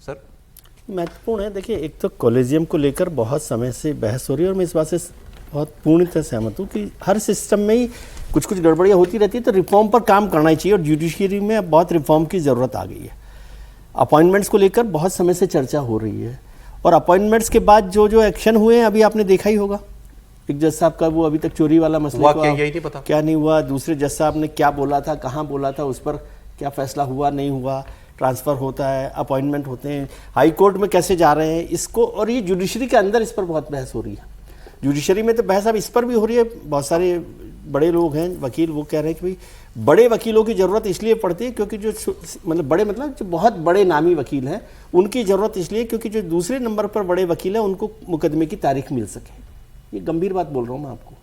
Sir? महत्वपूर्ण है। देखिए, एक तो कॉलेजियम को लेकर बहुत समय से बहस हो रही है और मैं इस बात से बहुत पूर्णतः सहमत हूँ कि हर सिस्टम में ही कुछ कुछ गड़बड़ियाँ होती रहती है, तो रिफॉर्म पर काम करना ही चाहिए और जुडिशरी में अब बहुत रिफॉर्म की ज़रूरत आ गई है। अपॉइंटमेंट्स को लेकर बहुत समय से चर्चा हो रही है और अपॉइंटमेंट्स के बाद जो जो एक्शन हुए हैं अभी आपने देखा ही होगा। एक जज साहब का वो अभी तक चोरी वाला मसला क्या यही नहीं पता क्या नहीं हुआ, दूसरे जज साहब ने क्या बोला था, कहाँ बोला था, उस पर क्या फैसला हुआ नहीं हुआ, ट्रांसफ़र होता है, अपॉइंटमेंट होते हैं, हाई कोर्ट में कैसे जा रहे हैं इसको, और ये जुडिशरी के अंदर इस पर बहुत बहस हो रही है। जुडिशरी में तो बहस अब इस पर भी हो रही है। बहुत सारे बड़े लोग हैं वकील, वो कह रहे हैं कि भाई बड़े वकीलों की ज़रूरत इसलिए पड़ती है क्योंकि जो मतलब बड़े मतलब जो बहुत बड़े नामी वकील हैं उनकी ज़रूरत इसलिए क्योंकि जो दूसरे नंबर पर बड़े वकील हैं उनको मुकदमे की तारीख मिल सके। ये गंभीर बात बोल रहा हूँ मैं आपको,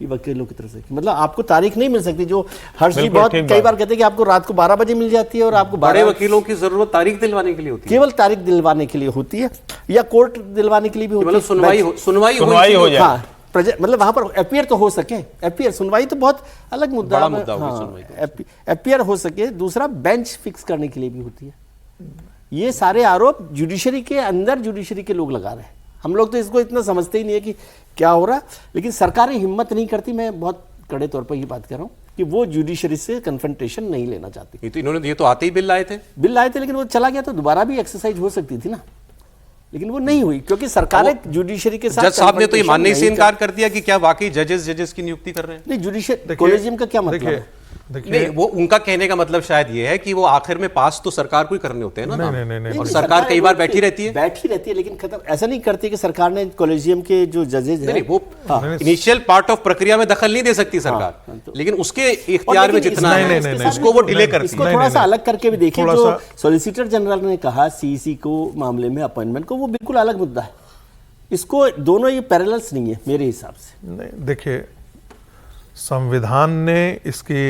ये वकीलों की तरफ से, मतलब आपको तारीख नहीं मिल सकती। जो हर्ष जी बहुत कई बार कहते हैं कि आपको रात को 12 बजे मिल जाती है और आपको बड़े वकीलों की जरूरत तारीख दिलवाने के लिए होती है, केवल तारीख दिलवाने के लिए होती है या कोर्ट दिलवाने के लिए भी होती है, मतलब सुनवाई हो जाए। हाँ, मतलब वहां पर एपियर तो हो सके, एपियर सुनवाई तो बहुत अलग मुद्दा है, हाँ, एपियर हो सके। दूसरा बेंच फिक्स करने के लिए भी होती है। ये सारे आरोप जुडिशरी के अंदर जुडिशरी के लोग लगा रहे हैं। हम लोग तो इसको इतना समझते ही नहीं है कि क्या हो रहा है, लेकिन सरकारें हिम्मत नहीं करती। मैं बहुत कड़े तौर पर ये बात कर रहा हूँ कि वो जुडिशरी से कन्फ्रंटेशन नहीं लेना चाहती। ये तो आते ही बिल लाए थे, लेकिन वो चला गया तो दोबारा भी एक्सरसाइज हो सकती थी ना, लेकिन वो नहीं हुई क्योंकि सरकारें जुडिशरी के साथ। जज साहब ने तो ये मानने से इनकार कर दिया कि क्या वाकई जजेस की नियुक्ति कर रहे हैं। नहीं, जुडिशरी कॉलेजियम का क्या मतलब है? नहीं, वो उनका कहने का मतलब शायद ये है कि वो आखिर में पास तो सरकार को ही करने होते हैं ना। नहीं, और सरकार कई बार बैठी रहती है लेकिन खत्म ऐसा नहीं करती कि सरकार ने कॉलेजियम के जो जजेज हैं वो इनिशियल पार्ट ऑफ प्रक्रिया में दखल नहीं दे सकती सरकार, लेकिन उसके इख्तियार में जितना है उसको वो डिले करती है। इसको थोड़ा सा अलग करके भी देखिए, जो सॉलिसिटर जनरल ने कहा सीईसी को मामले में अपॉइंटमेंट को, वो बिल्कुल अलग मुद्दा है। इसको दोनों ये पैरेलल्स नहीं है मेरे हिसाब से। नहीं, देखिए, संविधान ने इसकी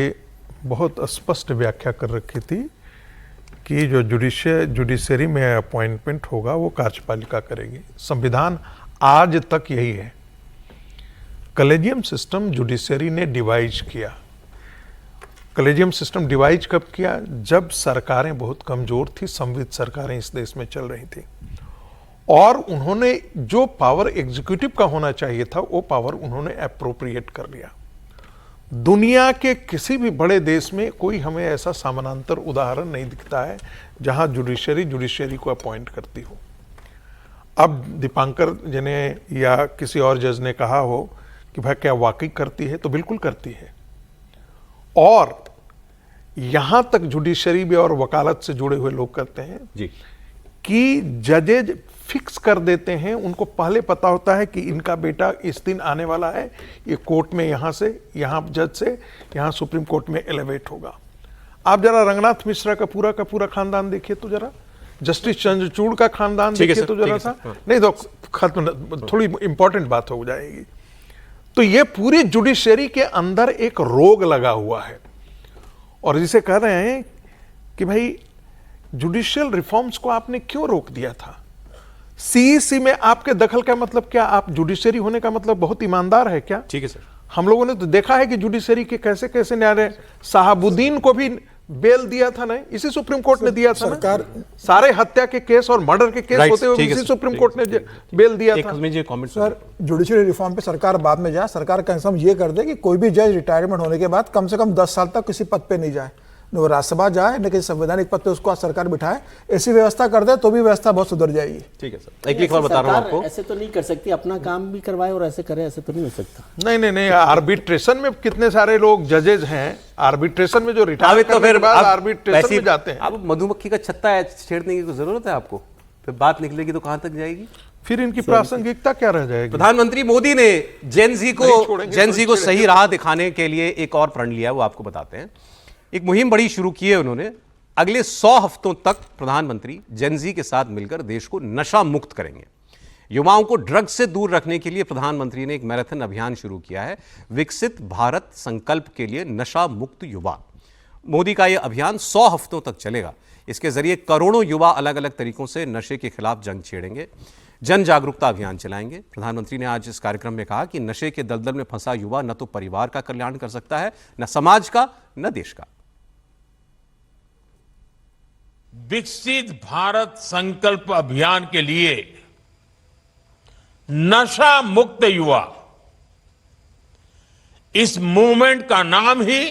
बहुत स्पष्ट व्याख्या कर रखी थी कि जो जुडिशरी में अपॉइंटमेंट होगा वो कार्यपालिका करेगी। संविधान आज तक यही है। कॉलेजियम सिस्टम जुडिशरी ने डिवाइज किया। कॉलेजियम सिस्टम डिवाइज कब किया? जब सरकारें बहुत कमजोर थी, संविध सरकारें इस देश में चल रही थी, और उन्होंने जो पावर एग्जीक्यूटिव का होना चाहिए था वो पावर उन्होंने अप्रोप्रिएट कर लिया। दुनिया के किसी भी बड़े देश में कोई हमें ऐसा समानांतर उदाहरण नहीं दिखता है जहां जुडिशरी को अपॉइंट करती हो। अब दीपांकर जी ने या किसी और जज ने कहा हो कि भाई क्या वाकई करती है, तो बिल्कुल करती है। और यहां तक जुडिशरी में और वकालत से जुड़े हुए लोग कहते हैं जी कि जजेज फिक्स कर देते हैं, उनको पहले पता होता है कि इनका बेटा इस दिन आने वाला है, ये कोर्ट में यहां से यहां जज से यहां सुप्रीम कोर्ट में एलिवेट होगा। आप जरा रंगनाथ मिश्रा का पूरा खानदान देखिए तो जरा, जस्टिस चंद्रचूड़ का खानदान देखिए तो जरा सा, नहीं तो खत्म, थोड़ी इंपॉर्टेंट बात हो जाएगी। तो ये पूरी जुडिशरी के अंदर एक रोग लगा हुआ है, और जिसे कह रहे हैं कि भाई जुडिशियल रिफॉर्म्स को आपने क्यों रोक दिया था? सीईसी में आपके दखल का मतलब क्या? आप जुडिशरी होने का मतलब बहुत ईमानदार है क्या? ठीक है सर। हम लोगों ने तो देखा है कि जुडिशरी के कैसे कैसे न्याय, साहबुद्दीन को भी बेल दिया था ना, इसी सुप्रीम कोर्ट ने दिया था सरकार। सारे हत्या के केस और मर्डर के केस होते हुए इसी सुप्रीम कोर्ट ने बेल दिया था। सर, जुडिशरी रिफॉर्म पे सरकार बाद में जाए, सरकार का इंतजाम ये कर दे कि कोई भी जज रिटायरमेंट होने के बाद कम से कम 10 साल तक किसी पद पे नहीं जाए, न वो राज्यसभा जाए न किसी संवैधानिक पद पे उसको सरकार बिठाए। ऐसी व्यवस्था कर दे तो भी व्यवस्था बहुत सुधर जाएगी। ठीक है सर, एक बार बता रहा हूं आपको, ऐसे तो नहीं कर सकती, अपना काम भी करवाए और ऐसे करे, ऐसे तो नहीं हो सकता। नहीं, आर्बिट्रेशन में कितने सारे लोग जजेज हैं, आर्बिट्रेशन में जो रिटायर तो फिर आर्बिट्रेशन में जाते हैं। अब मधुमक्खी का छत्ता छेड़ने की जरूरत है आपको, फिर बात निकलेगी तो कहां तक जाएगी? फिर इनकी प्रासंगिकता क्या रह जाएगी? प्रधानमंत्री मोदी ने जेनजी को सही राह दिखाने के लिए एक और प्रण लिया, वो आपको बताते हैं। एक मुहिम बड़ी शुरू की है उन्होंने। अगले 100 हफ्तों तक प्रधानमंत्री जेनजी के साथ मिलकर देश को नशा मुक्त करेंगे। युवाओं को ड्रग्स से दूर रखने के लिए प्रधानमंत्री ने एक मैराथन अभियान शुरू किया है, विकसित भारत संकल्प के लिए नशा मुक्त युवा। मोदी का यह अभियान 100 हफ्तों तक चलेगा। इसके जरिए करोड़ों युवा अलग अलग तरीकों से नशे के खिलाफ जंग छेड़ेंगे, जन जागरूकता अभियान चलाएंगे। प्रधानमंत्री ने आज इस कार्यक्रम में कहा कि नशे के दलदल में फंसा युवा न तो परिवार का कल्याण कर सकता है, न समाज का, न देश का। विकसित भारत संकल्प अभियान के लिए नशा मुक्त युवा, इस मूवमेंट का नाम ही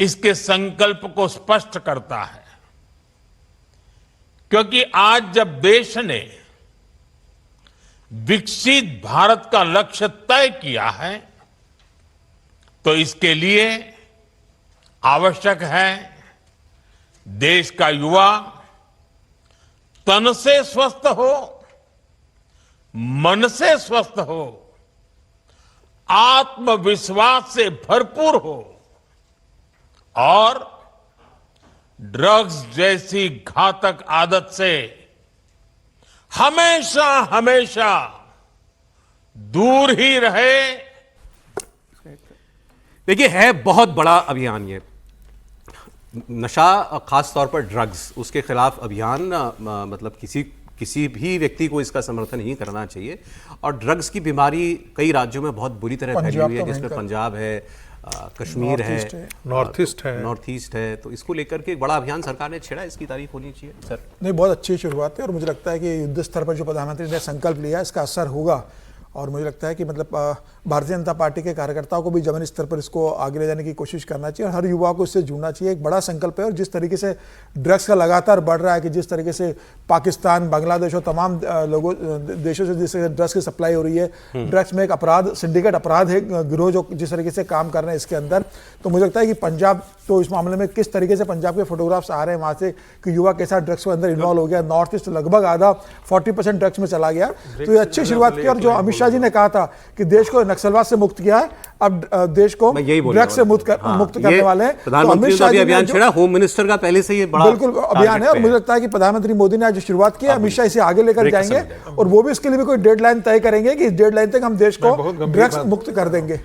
इसके संकल्प को स्पष्ट करता है। क्योंकि आज जब देश ने विकसित भारत का लक्ष्य तय किया है, तो इसके लिए आवश्यक है देश का युवा तन से स्वस्थ हो, मन से स्वस्थ हो, आत्मविश्वास से भरपूर हो और ड्रग्स जैसी घातक आदत से हमेशा हमेशा दूर ही रहे। देखिए, है बहुत बड़ा अभियान ये नशा, खास तौर पर ड्रग्स, उसके खिलाफ अभियान। मतलब किसी भी व्यक्ति को इसका समर्थन नहीं करना चाहिए। और ड्रग्स की बीमारी कई राज्यों में बहुत बुरी तरह फैली हुई है, जिसमें पंजाब है, कश्मीर है, नॉर्थ ईस्ट है। तो इसको लेकर के एक बड़ा अभियान सरकार ने छेड़ा, इसकी तारीफ होनी चाहिए सर। नहीं, बहुत अच्छी शुरुआत है और मुझे लगता है कि युद्ध स्तर पर जो प्रधानमंत्री ने संकल्प लिया इसका असर होगा। और मुझे लगता है कि मतलब भारतीय जनता पार्टी के कार्यकर्ताओं को भी जमीनी स्तर पर इसको आगे ले जाने की कोशिश करना चाहिए और हर युवा को इससे जुड़ना चाहिए। एक बड़ा संकल्प है और जिस तरीके से ड्रग्स का लगातार बढ़ रहा है, कि जिस तरीके से पाकिस्तान, बांग्लादेश और तमाम देशों से जिस तरह ड्रग्स की सप्लाई हो रही है, ड्रग्स में एक अपराध, सिंडिकेट अपराध है, गिरोह जो जिस तरीके से काम कर रहे हैं इसके अंदर, तो मुझे लगता है कि पंजाब, तो इस मामले में किस तरीके से पंजाब के फोटोग्राफ्स आ रहे हैं वहाँ से कि युवा के साथ ड्रग्स के अंदर इन्वॉल्व हो गया। नॉर्थ ईस्ट लगभग आधा 40% ड्रग्स में चला गया। तो ये अच्छी शुरुआत की। और जो अमित शाह जी ने कहा था कि देश को नक्सलवाद से मुक्त किया है, अब देश को ड्रग्स से मुक्त करने वाले हैं। प्रधानमंत्री ने अभी अभियान छेड़ा, होम मिनिस्टर का पहले से ये बड़ा बिल्कुल अभियान है और मुझे लगता है कि प्रधानमंत्री मोदी ने आज जो शुरुआत की है, अमित शाह इसे आगे लेकर जाएंगे और वो भी इसके लिए भी कोई डेडलाइन तय करेंगे कि इस डेडलाइन तक हम देश को ड्रग्स मुक्त कर देंगे।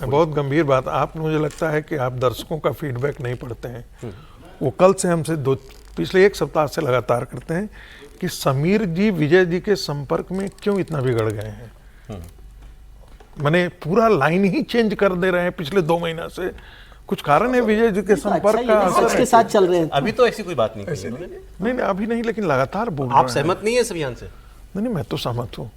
बहुत गंभीर बात। आप, मुझे लगता है कि आप दर्शकों का फीडबैक नहीं पढ़ते हैं। वो कल से हमसे पिछले एक सप्ताह से लगातार करते हैं कि समीर जी विजय जी के संपर्क में क्यों इतना बिगड़ गए हैं। मैंने पूरा लाइन ही चेंज कर दे रहे हैं पिछले 2 महीना से। कुछ कारण है विजय जी के संपर्क का असर के साथ चल रहे हैं। अभी तो ऐसी कोई बात नहीं की नहीं, अभी नहीं, लेकिन लगातार बोल रहे हैं। आप सहमत नहीं है इस अभियान से? नहीं, मैं तो सहमत हूँ।